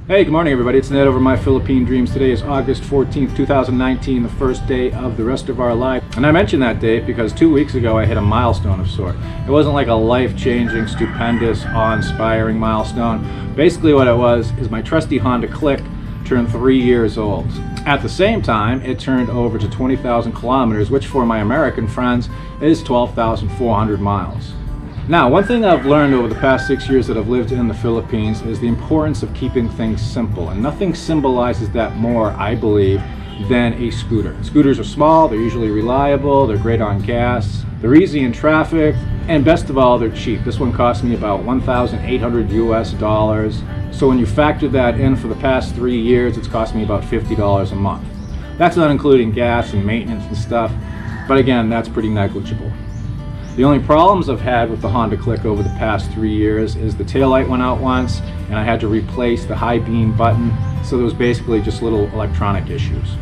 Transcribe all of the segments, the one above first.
Hey, good morning everybody. It's Ned over My Philippine Dreams. Today is August 14th, 2019, the first day of the rest of our life. And I mentioned that date because 2 weeks ago I hit a milestone of sort. It wasn't like a life-changing, stupendous, awe-inspiring milestone. Basically what it was is my trusty Honda Click turned 3 years old. At the same time, it turned over to 20,000 kilometers, which for my American friends is 12,400 miles. Now, one thing I've learned over the past 6 years that I've lived in the Philippines is the importance of keeping things simple. And nothing symbolizes that more, I believe, than a scooter. Scooters are small, they're usually reliable, they're great on gas, they're easy in traffic, and best of all, they're cheap. This one cost me about $1,800 US. So when you factor that in for the past 3 years, it's cost me about $50 a month. That's not including gas and maintenance and stuff, but again, that's pretty negligible. The only problems I've had with the Honda Click over the past 3 years is the taillight went out once and I had to replace the high beam button, so there was basically just little electronic issues.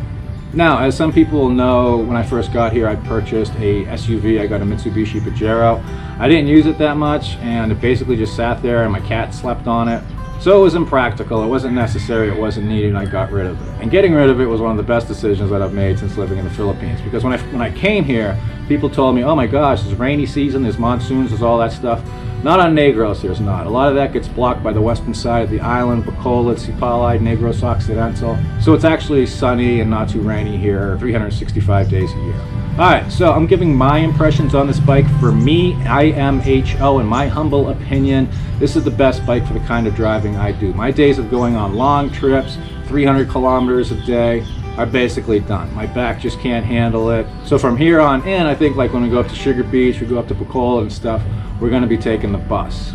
Now, as some people know, when I first got here I purchased a SUV. I got a Mitsubishi Pajero. I didn't use it that much and it basically just sat there and my cat slept on it. So it was impractical, it wasn't necessary, it wasn't needed, and I got rid of it. And getting rid of it was one of the best decisions that I've made since living in the Philippines. Because when I came here, people told me, oh my gosh, it's rainy season, there's monsoons, there's all that stuff. Not on Negros, there's not. A lot of that gets blocked by the western side of the island, Bacolod, Sipalay, Negros Occidental. So it's actually sunny and not too rainy here 365 days a year. Alright, so I'm giving my impressions on this bike. For me, IMHO, in my humble opinion, this is the best bike for the kind of driving I do. My days of going on long trips, 300 kilometers a day, are basically done. My back just can't handle it. So from here on in, I think like when we go up to Sugar Beach, we go up to Bacolod and stuff, we're gonna be taking the bus.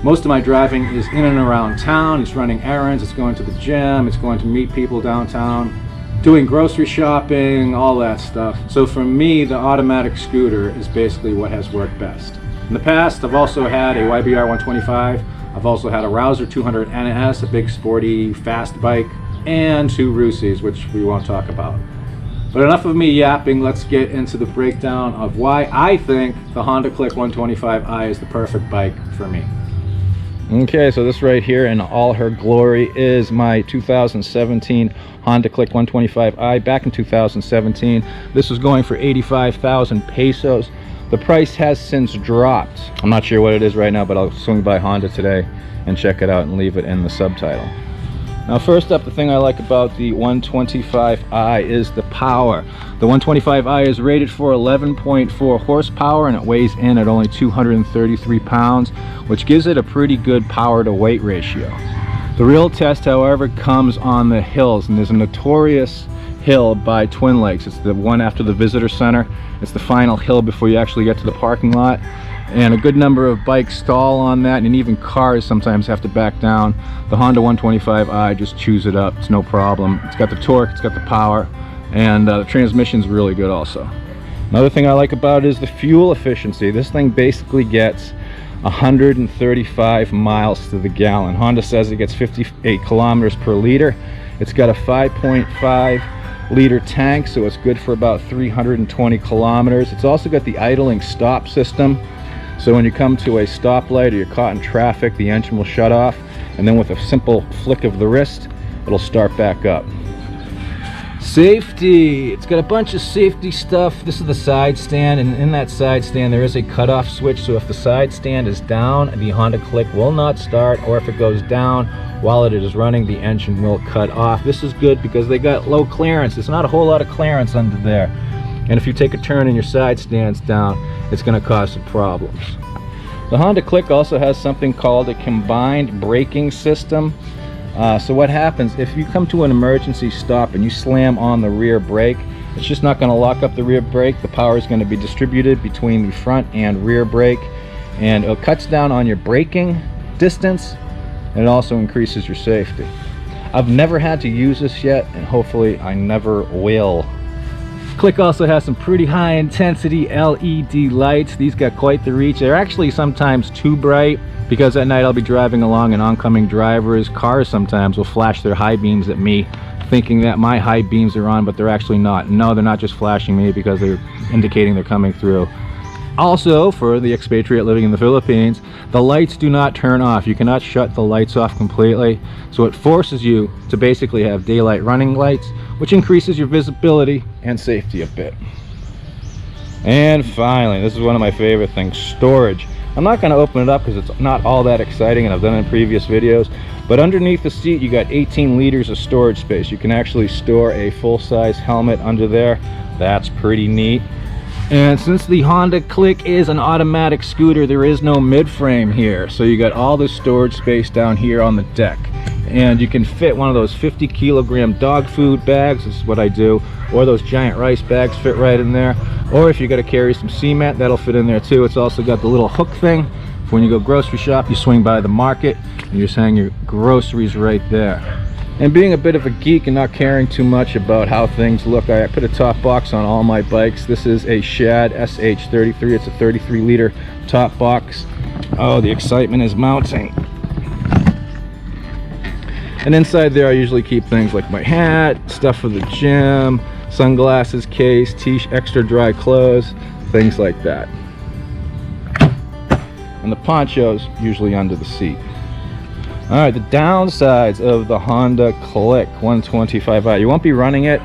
Most of my driving is in and around town. It's running errands, it's going to the gym, it's going to meet people downtown, doing grocery shopping, all that stuff. So for me, the automatic scooter is basically what has worked best. In the past, I've also had a YBR 125. I've also had a Rouser 200 NS, a big sporty fast bike, and 2 Rusies, which we won't talk about. But enough of me yapping, let's get into the breakdown of why I think the Honda Click 125i is the perfect bike for me. Okay, so this right here in all her glory is my 2017 Honda Click 125i. Back in 2017, this was going for 85,000 pesos. The price has since dropped. I'm not sure what it is right now, but I'll swing by Honda today and check it out and leave it in the subtitle. Now, first up, the thing I like about the 125i is the power. The 125i is rated for 11.4 horsepower and it weighs in at only 233 pounds, which gives it a pretty good power to weight ratio. The real test, however, comes on the hills, and there's a notorious hill by Twin Lakes. It's the one after the visitor center. It's the final hill before you actually get to the parking lot. And a good number of bikes stall on that, and even cars sometimes have to back down. The Honda 125i just chews it up, it's no problem. It's got the torque, it's got the power, and the transmission's really good also. Another thing I like about it is the fuel efficiency. This thing basically gets 135 miles to the gallon. Honda says it gets 58 kilometers per liter. It's got a 5.5 liter tank, so it's good for about 320 kilometers. It's also got the idling stop system. So when you come to a stoplight or you're caught in traffic, the engine will shut off, and then with a simple flick of the wrist, it'll start back up. Safety! It's got a bunch of safety stuff. This is the side stand, and in that side stand there is a cutoff switch, so if the side stand is down, the Honda Click will not start, or if it goes down while it is running, the engine will cut off. This is good because they got low clearance. There's not a whole lot of clearance under there. And if you take a turn and your side stands down, it's going to cause some problems. The Honda Click also has something called a combined braking system. So what happens if you come to an emergency stop and you slam on the rear brake, it's just not going to lock up the rear brake. The power is going to be distributed between the front and rear brake, and it cuts down on your braking distance, and it also increases your safety. I've never had to use this yet, and hopefully I never will. Click also has some pretty high intensity LED lights. These got quite the reach. They're actually sometimes too bright because at night I'll be driving along and oncoming drivers, cars sometimes will flash their high beams at me thinking that my high beams are on, but they're actually not. No, they're not just flashing me because they're indicating they're coming through. Also, for the expatriate living in the Philippines, the lights do not turn off. You cannot shut the lights off completely. So it forces you to basically have daylight running lights, which increases your visibility and safety a bit. And finally, this is one of my favorite things, storage. I'm not going to open it up because it's not all that exciting, and I've done it in previous videos. But underneath the seat, you got 18 liters of storage space. You can actually store a full-size helmet under there. That's pretty neat. And since the Honda Click is an automatic scooter, there is no mid-frame here. So you got all this storage space down here on the deck. And you can fit one of those 50-kilogram dog food bags, this is what I do, or those giant rice bags fit right in there. Or if you got to carry some cement, that'll fit in there too. It's also got the little hook thing for when you go grocery shop, you swing by the market and you just hang your groceries right there. And being a bit of a geek and not caring too much about how things look, I put a top box on all my bikes. This is a Shad SH33. It's a 33-liter top box. Oh, the excitement is mounting. And inside there, I usually keep things like my hat, stuff for the gym, sunglasses case, extra dry clothes, things like that. And the poncho's usually under the seat. All right, the downsides of the Honda Click 125i. You won't be running it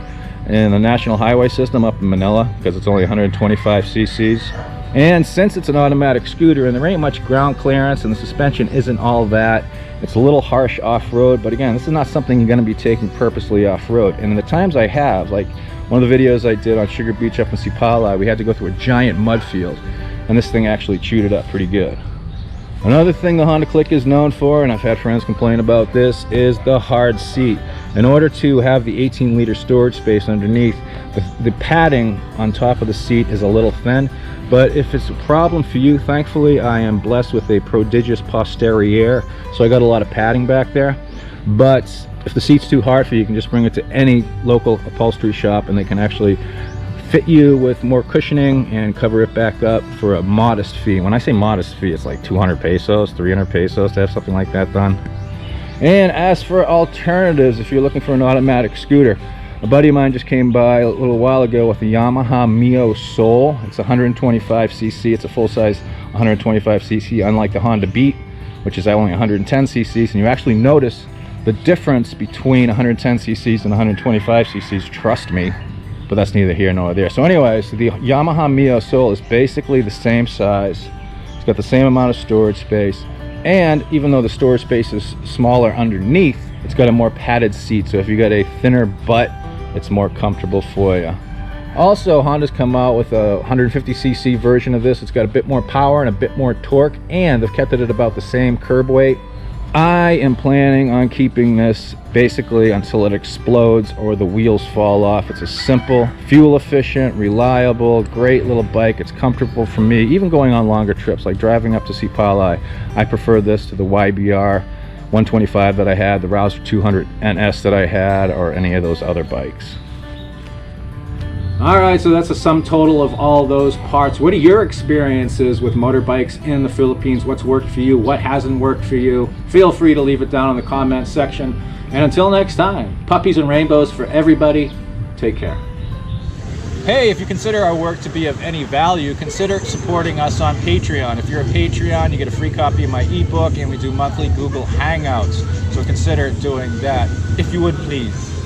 in the national highway system up in Manila because it's only 125 cc's. And since it's an automatic scooter and there ain't much ground clearance and the suspension isn't all that, it's a little harsh off-road. But again, this is not something you're going to be taking purposely off-road. And in the times I have, like one of the videos I did on Sugar Beach up in Sipalay, we had to go through a giant mud field and this thing actually chewed it up pretty good. Another thing the Honda Click is known for, and I've had friends complain about this, is the hard seat. In order to have the 18-liter storage space underneath, the padding on top of the seat is a little thin. But if it's a problem for you, thankfully I am blessed with a prodigious posterior, so I got a lot of padding back there. But if the seat's too hard for you, you can just bring it to any local upholstery shop and they can actually fit you with more cushioning and cover it back up for a modest fee. When I say modest fee, it's like 200 pesos, 300 pesos to have something like that done. And as for alternatives, if you're looking for an automatic scooter, a buddy of mine just came by a little while ago with the Yamaha Mio Soul. It's 125cc. It's a full-size 125cc, unlike the Honda Beat, which is only 110cc's. And you actually notice the difference between 110cc's and 125cc's, trust me. But that's neither here nor there. So anyways, the Yamaha Mio Soul is basically the same size. It's got the same amount of storage space. And even though the storage space is smaller underneath, it's got a more padded seat. So if you got a thinner butt, it's more comfortable for you. Also, Honda's come out with a 150cc version of this. It's got a bit more power and a bit more torque, and they've kept it at about the same curb weight. I am planning on keeping this basically until it explodes or the wheels fall off. It's a simple, fuel efficient, reliable, great little bike. It's comfortable for me, even going on longer trips like driving up to Sipalay. I prefer this to the YBR 125 that I had, the Rouser 200 NS that I had, or any of those other bikes. Alright, so that's a sum total of all those parts. What are your experiences with motorbikes in the Philippines? What's worked for you? What hasn't worked for you? Feel free to leave it down in the comment section. And until next time, puppies and rainbows for everybody. Take care. Hey, if you consider our work to be of any value, consider supporting us on Patreon. If you're a Patreon, you get a free copy of my ebook, and we do monthly Google Hangouts. So consider doing that, if you would please.